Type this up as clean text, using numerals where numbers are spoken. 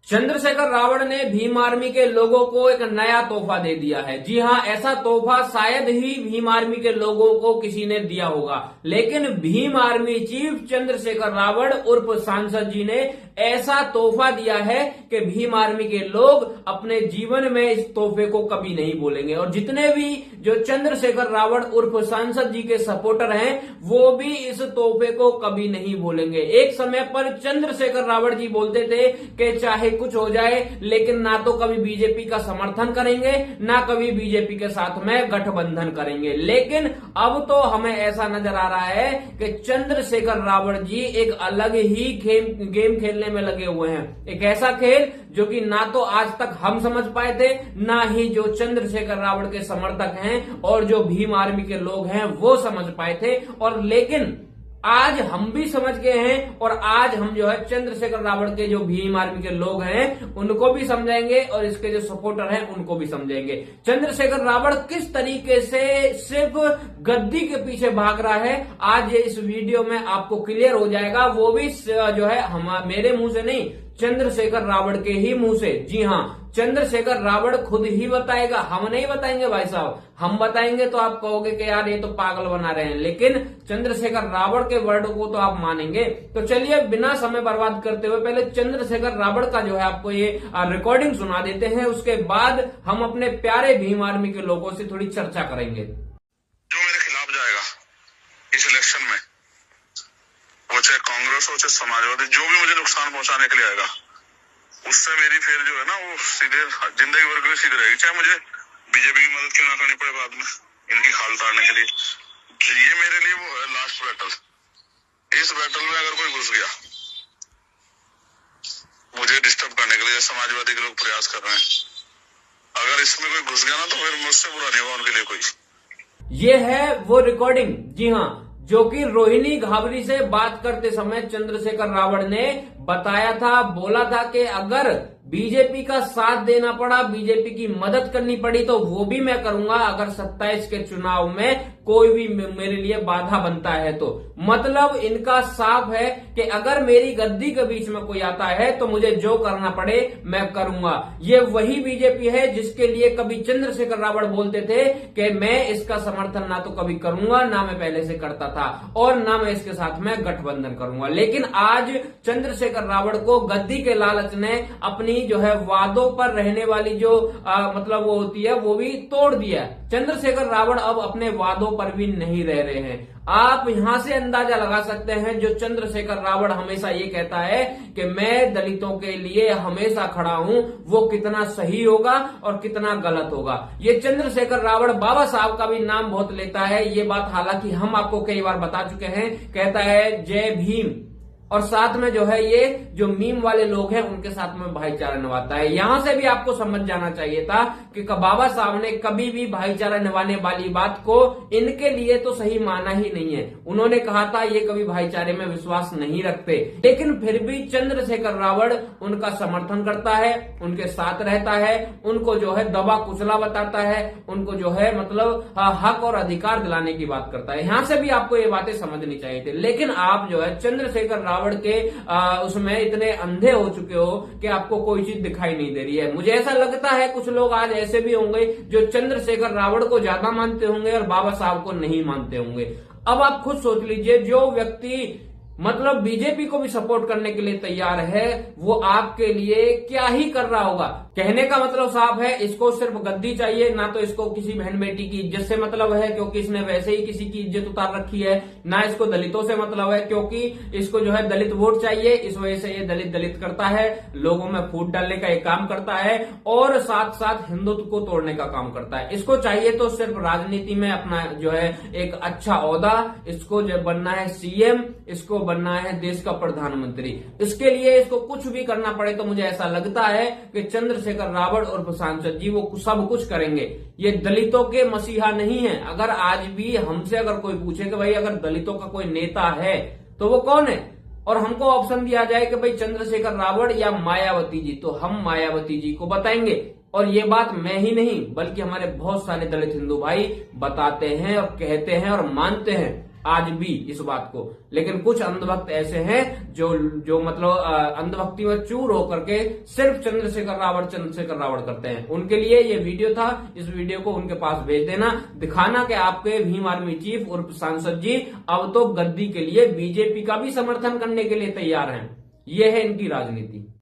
चंद्रशेखर रावण ने भीम आर्मी के लोगों को एक नया तोहफा दे दिया है। जी हां, ऐसा तोहफा शायद ही भीम आर्मी के लोगों को किसी ने दिया होगा, लेकिन भीम आर्मी चीफ चंद्रशेखर रावण उर्फ सांसद जी ने ऐसा तोहफा दिया है कि भीम आर्मी के लोग अपने जीवन में इस तोहफे को कभी नहीं भूलेंगे। और जितने भी जो चंद्रशेखर रावण उर्फ सांसद जी के सपोर्टर हैं, वो भी इस तोहफे को कभी नहीं भूलेंगे। एक समय पर चंद्रशेखर रावण जी बोलते थे कि चाहे कुछ हो जाए, लेकिन ना तो कभी बीजेपी का समर्थन करेंगे, ना कभी बीजेपी के साथ में गठबंधन करेंगे। लेकिन अब तो हमें ऐसा नजर आ रहा है कि चंद्रशेखर रावण जी एक अलग ही गेम खेलने में लगे हुए हैं। एक ऐसा खेल जो कि ना तो आज तक हम समझ पाए थे, ना ही जो चंद्रशेखर रावण के समर्थक हैं और जो भीम आर्मी के लोग हैं वो समझ पाए थे। और लेकिन आज हम भी समझ गए हैं, और आज हम जो है चंद्रशेखर रावण के जो भीम आर्मी के लोग हैं उनको भी समझाएंगे और इसके जो सपोर्टर हैं उनको भी समझाएंगे। चंद्रशेखर रावण किस तरीके से सिर्फ गद्दी के पीछे भाग रहा है, आज ये इस वीडियो में आपको क्लियर हो जाएगा। वो भी जो है मेरे मुंह से नहीं, चंद्रशेखर रावण के ही मुंह से। जी हां, चंद्रशेखर रावण खुद ही बताएगा, हम नहीं बताएंगे भाई साहब। हम बताएंगे तो आप कहोगे कि यार ये तो पागल बना रहे हैं, लेकिन चंद्रशेखर रावण के वर्ड को तो आप मानेंगे। तो चलिए बिना समय बर्बाद करते हुए पहले चंद्रशेखर रावण का जो है आपको ये रिकॉर्डिंग सुना देते हैं, उसके बाद हम अपने प्यारे भीम आर्मी के लोगों से थोड़ी चर्चा करेंगे। जो मेरे खिलाफ जाएगा इस इलेक्शन में, वो चाहे कांग्रेस हो चाहे समाजवादी, जो भी मुझे नुकसान पहुंचाने के लिए आएगा, उससे मेरी फिर जो है ना वो सीधे जिंदगी भर के लिए सीधे रहेगी। चाहे मुझे बीजेपी की मदद क्यों ना करनी पड़े बाद में इनकी खाल उतारने के लिए। ये मेरे लिए वो है लास्ट बैटल। इस बैटल में अगर कोई घुस गया मुझे डिस्टर्ब करने के लिए, समाजवादी के लोग प्रयास कर रहे हैं, अगर इसमें कोई घुस गया ना तो फिर मुझसे बुरा नहीं होगा उनके लिए कोई। ये है वो रिकॉर्डिंग, जी हाँ, जो कि रोहिणी घाबरी से बात करते समय चंद्रशेखर रावण ने बताया था, बोला था कि अगर बीजेपी का साथ देना पड़ा, बीजेपी की मदद करनी पड़ी तो वो भी मैं करूंगा, अगर 27 के चुनाव में कोई भी मेरे लिए बाधा बनता है तो। मतलब इनका साफ है कि अगर मेरी गद्दी के बीच में कोई आता है तो मुझे जो करना पड़े मैं करूंगा। ये वही बीजेपी है जिसके लिए कभी चंद्रशेखर रावण बोलते थे कि मैं इसका समर्थन ना तो कभी करूंगा, ना मैं पहले से करता था, और ना मैं इसके साथ में गठबंधन करूंगा। लेकिन आज चंद्रशेखर रावण को गद्दी के लालच ने अपनी जो है वादों पर रहने वाली जो मतलब वो होती है वो भी तोड़ दिया। चंद्रशेखर रावण अब अपने वादों पर भी नहीं रह रहे हैं। आप यहां से अंदाजा लगा सकते हैं, जो चंद्रशेखर रावण हमेशा ये कहता है कि मैं दलितों के लिए हमेशा खड़ा हूं, वो कितना सही होगा और कितना गलत होगा। ये चंद्रशेखर रावण बाबा साहब का भी नाम बहुत लेता है, ये बात हालांकि हम आपको कई बार बता चुके हैं। कहता है जय भीम, और साथ में जो है ये जो मीम वाले लोग हैं उनके साथ में भाईचारा निभाता है। यहां से भी आपको समझ जाना चाहिए था कि बाबा साहब ने कभी भी भाईचारा निभाने वाली बात को इनके लिए तो सही माना ही नहीं है। उन्होंने कहा था ये कभी भाईचारे में विश्वास नहीं रखते, लेकिन फिर भी चंद्रशेखर रावण उनका समर्थन करता है, उनके साथ रहता है, उनको जो है दबा कुचला बताता है, उनको जो है मतलब हक और अधिकार दिलाने की बात करता है। यहां से भी आपको ये बातें समझनी चाहिए थी, लेकिन आप जो है चंद्रशेखर रावण के उसमें इतने अंधे हो चुके हो कि आपको कोई चीज दिखाई नहीं दे रही है। मुझे ऐसा लगता है कुछ लोग आज ऐसे भी होंगे जो चंद्रशेखर रावण को ज्यादा मानते होंगे और बाबा साहब को नहीं मानते होंगे। अब आप खुद सोच लीजिए, जो व्यक्ति मतलब बीजेपी को भी सपोर्ट करने के लिए तैयार है, वो आपके लिए क्या ही कर रहा होगा। कहने का मतलब साफ है, इसको सिर्फ गद्दी चाहिए, ना तो इसको किसी बहन बेटी की इज्जत से मतलब है क्योंकि इसने वैसे ही किसी की इज्जत उतार रखी है, ना इसको दलितों से मतलब है क्योंकि इसको जो है दलित वोट चाहिए, इस वजह से ये दलित करता है, लोगों में फूट डालने का एक काम करता है और साथ साथ हिंदुत्व को तोड़ने का काम करता है। इसको चाहिए तो सिर्फ राजनीति में अपना जो है एक अच्छा ओहदा, इसको जो बनना है सीएम, इसको बनना है देश का प्रधानमंत्री। इसके लिए इसको कुछ भी करना पड़े तो मुझे ऐसा लगता है कि चंद्रशेखर रावण और सांसद जी वो सब कुछ करेंगे। ये दलितों के मसीहा नहीं है। अगर आज भी हमसे अगर कोई पूछे कि भाई अगर दलितों का कोई नेता है तो वो कौन है, और हमको ऑप्शन दिया जाए कि भाई चंद्रशेखर रावण या मायावती जी, तो हम मायावती जी को बताएंगे। और ये बात मैं ही नहीं बल्कि हमारे बहुत सारे दलित हिंदू भाई बताते हैं और कहते हैं और मानते हैं। आज भी इस बात को। लेकिन कुछ अंधभक्त ऐसे हैं जो मतलब अंधभक्ति में चूर होकर के सिर्फ चंद्रशेखर रावण करते हैं। उनके लिए ये वीडियो था। इस वीडियो को उनके पास भेज देना, दिखाना कि आपके भीम आर्मी चीफ उर्फ सांसद जी अब तो गद्दी के लिए बीजेपी का भी समर्थन करने के लिए तैयार हैं। यह है इनकी राजनीति।